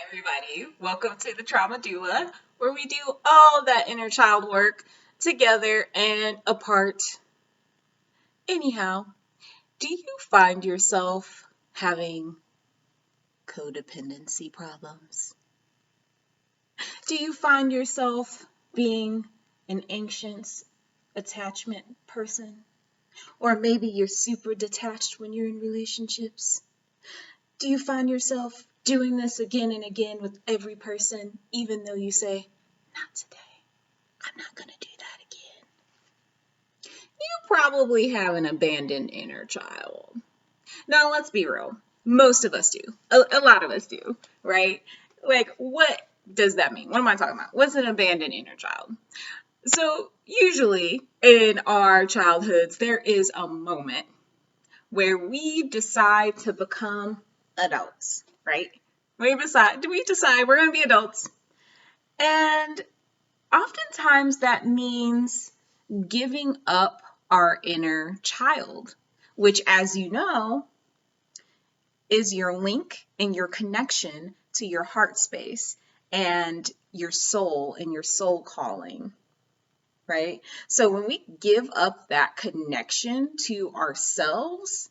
everybody. Welcome to the Trauma Doula, where we do all that inner child work together and apart. Anyhow, do you find yourself having codependency problems? Do you find yourself being an anxious attachment person? Or maybe you're super detached when you're in relationships? Do you find yourself doing this again and again with every person, even though you say, not today, I'm not going to do that again? You probably have an abandoned inner child. Now, let's be real. Most of us do. A lot of us do, right? Like, what does that mean? What am I talking about? What's an abandoned inner child? So, usually in our childhoods, there is a moment where we decide to become adults, right? We decide we're going to be adults. And oftentimes that means giving up our inner child, which, as you know, is your link and your connection to your heart space and your soul and your soul calling, right? So when we give up that connection to ourselves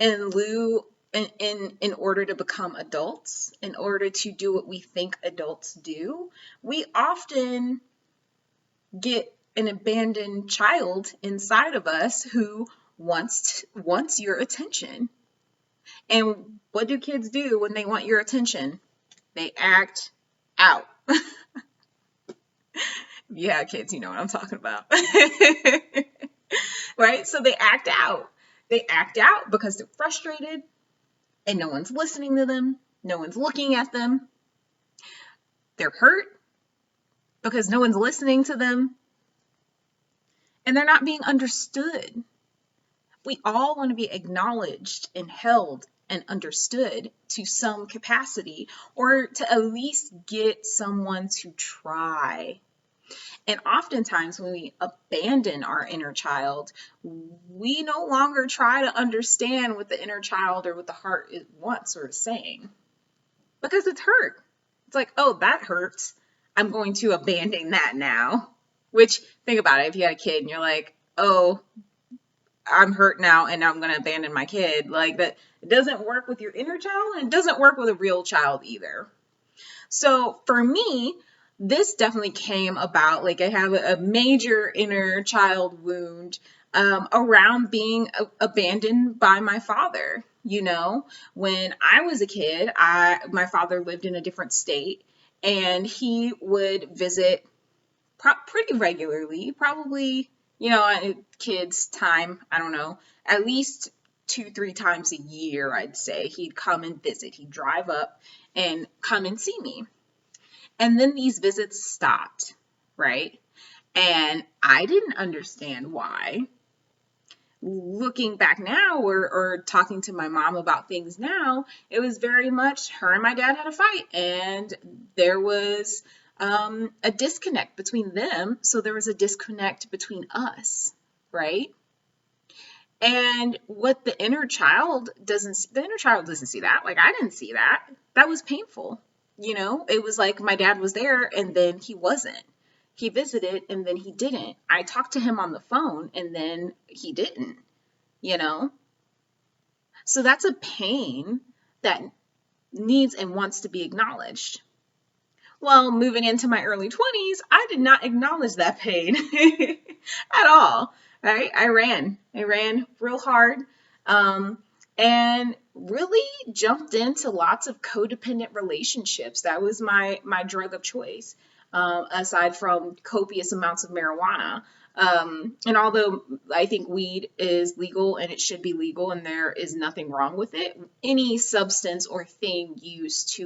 in order to become adults, in order to do what we think adults do, we often get an abandoned child inside of us who wants your attention. And what do kids do when they want your attention? They act out. Yeah, kids, you know what I'm talking about. Right? So they act out. They act out because they're frustrated and no one's listening to them. No one's looking at them. They're hurt because no one's listening to them. And they're not being understood. We all want to be acknowledged and held and understood to some capacity, or to at least get someone to try. And oftentimes when we abandon our inner child, we no longer try to understand what the inner child or what the heart wants or is saying, because it's hurt. It's like, oh, that hurts. I'm going to abandon that now. Which, think about it, if you had a kid and you're like, oh, I'm hurt now and now I'm going to abandon my kid. Like, that, it doesn't work with your inner child, and it doesn't work with a real child either. So for me, this definitely came about, like, I have a major inner child wound around being abandoned by my father. You know, when I was a kid, my father lived in a different state, and he would visit pretty regularly, probably, you know, kids' time, I don't know, at least 2-3 times a year, I'd say. He'd come and visit. He'd drive up and come and see me. And then these visits stopped, right? And I didn't understand why. Looking back now, or talking to my mom about things now, it was very much her and my dad had a fight, and there was a disconnect between them. So there was a disconnect between us, right? And what the inner child doesn't see that. Like, I didn't see that. That was painful. You know, it was like my dad was there and then he wasn't. He visited and then he didn't. I talked to him on the phone and then he didn't, you know? So that's a pain that needs and wants to be acknowledged. Well, moving into my early 20s, I did not acknowledge that pain at all, right? I ran real hard, and really jumped into lots of codependent relationships. That was my drug of choice, aside from copious amounts of marijuana. And although I think weed is legal and it should be legal and there is nothing wrong with it, any substance or thing used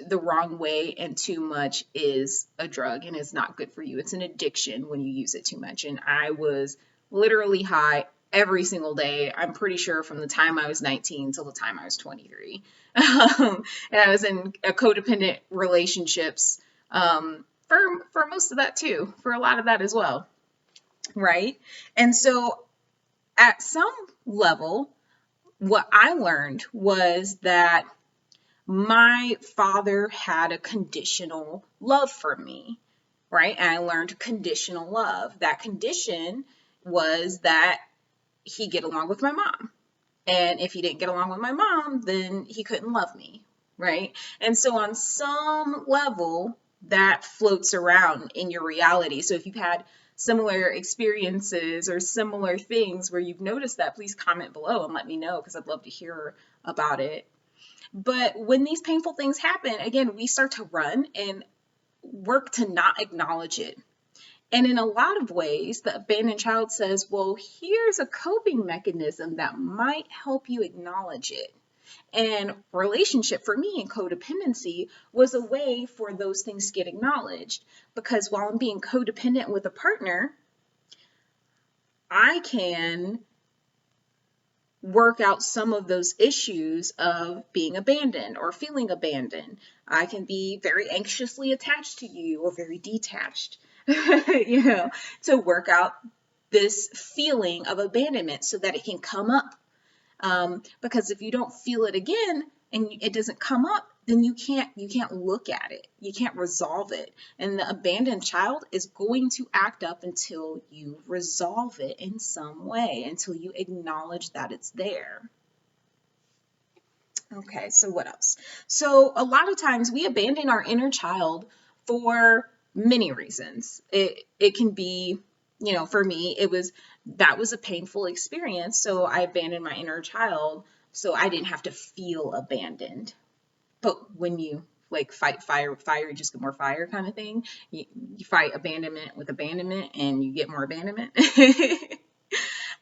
the wrong way and too much is a drug, and it's not good for you. It's an addiction when you use it too much. And I was literally high every single day, I'm pretty sure, from the time I was 19 till the time I was 23. And I was in codependent relationships for most of that too, for a lot of that as well, right? And so at some level, what I learned was that my father had a conditional love for me, right? And I learned conditional love. That condition was that he get along with my mom. And if he didn't get along with my mom, then he couldn't love me, right? And so on some level, that floats around in your reality. So if you've had similar experiences or similar things where you've noticed that, please comment below and let me know, because I'd love to hear about it. But when these painful things happen, again, we start to run and work to not acknowledge it. And in a lot of ways, the abandoned child says, well, here's a coping mechanism that might help you acknowledge it. And relationship for me in codependency was a way for those things to get acknowledged. Because while I'm being codependent with a partner, I can work out some of those issues of being abandoned or feeling abandoned. I can be very anxiously attached to you or very detached, to work out this feeling of abandonment so that it can come up. Because if you don't feel it again and it doesn't come up, then you can't look at it. You can't resolve it. And the abandoned child is going to act up until you resolve it in some way, until you acknowledge that it's there. Okay, so what else? So a lot of times we abandon our inner child for many reasons. It can be, for me, that was a painful experience. So I abandoned my inner child so I didn't have to feel abandoned. But when you fight fire, you just get more fire kind of thing. You fight abandonment with abandonment and you get more abandonment.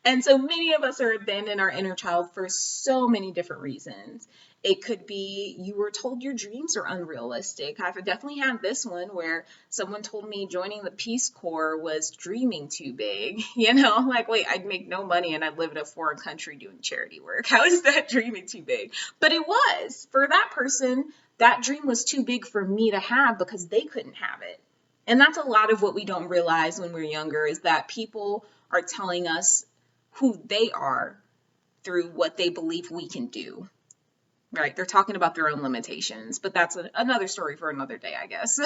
And so many of us are abandoning our inner child for so many different reasons. It could be you were told your dreams are unrealistic. I've definitely had this one where someone told me joining the Peace Corps was dreaming too big. Wait, I'd make no money and I'd live in a foreign country doing charity work. How is that dreaming too big? But it was. For that person, that dream was too big for me to have because they couldn't have it. And that's a lot of what we don't realize when we're younger, is that people are telling us who they are through what they believe we can do, right? They're talking about their own limitations, but that's another story for another day, I guess.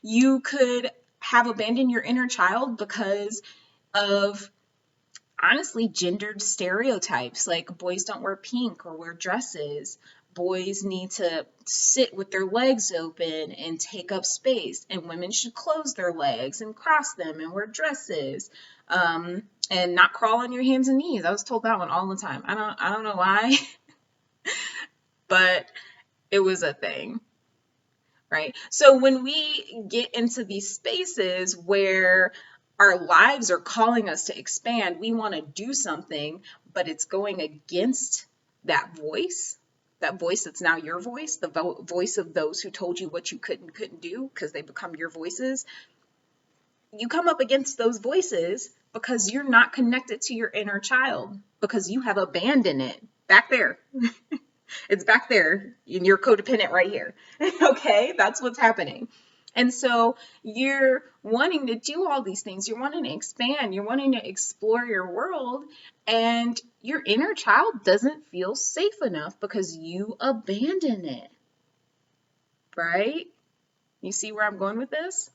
You could have abandoned your inner child because of, honestly, gendered stereotypes, like boys don't wear pink or wear dresses. Boys need to sit with their legs open and take up space, and women should close their legs and cross them and wear dresses, and not crawl on your hands and knees. I was told that one all the time. I don't know why, but it was a thing, right? So when we get into these spaces where our lives are calling us to expand, we want to do something, but it's going against that voice that's now your voice, the voice of those who told you what you couldn't do, because they become your voices. You come up against those voices because you're not connected to your inner child, because you have abandoned it back there. It's back there, and you're codependent right here. Okay, that's what's happening. And so you're wanting to do all these things. You're wanting to expand. You're wanting to explore your world. And your inner child doesn't feel safe enough because you abandon it. Right? You see where I'm going with this?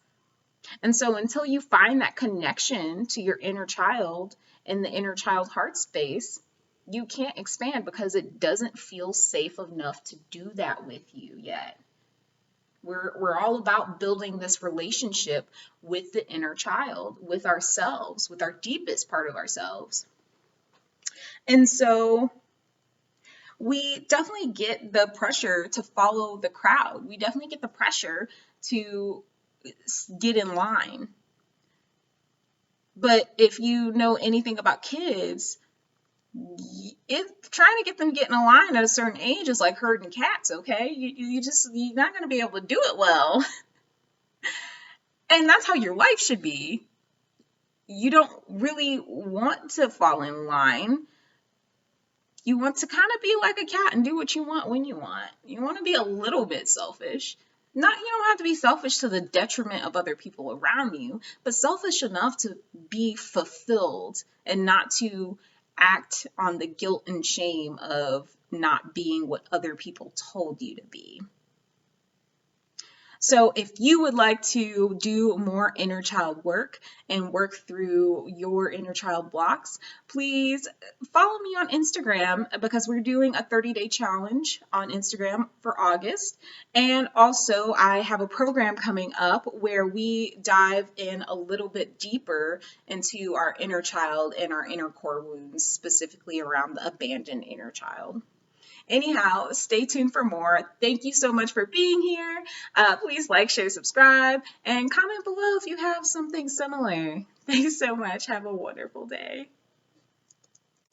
And so until you find that connection to your inner child in the inner child heart space, you can't expand because it doesn't feel safe enough to do that with you yet. We're all about building this relationship with the inner child, with ourselves, with our deepest part of ourselves. And so we definitely get the pressure to follow the crowd. We definitely get the pressure to get in line. But if you know anything about kids, trying to get them getting a line at a certain age is like herding cats, okay? You're not going to be able to do it well. And that's how your life should be. You don't really want to fall in line. You want to kind of be like a cat and do what you want when you want. You want to be a little bit selfish. You don't have to be selfish to the detriment of other people around you, but selfish enough to be fulfilled and not to act on the guilt and shame of not being what other people told you to be. So if you would like to do more inner child work and work through your inner child blocks, please follow me on Instagram, because we're doing a 30-day challenge on Instagram for August. And also I have a program coming up where we dive in a little bit deeper into our inner child and our inner core wounds, specifically around the abandoned inner child. Anyhow, stay tuned for more. Thank you so much for being here. Please like, share, subscribe, and comment below if you have something similar. Thanks so much. Have a wonderful day.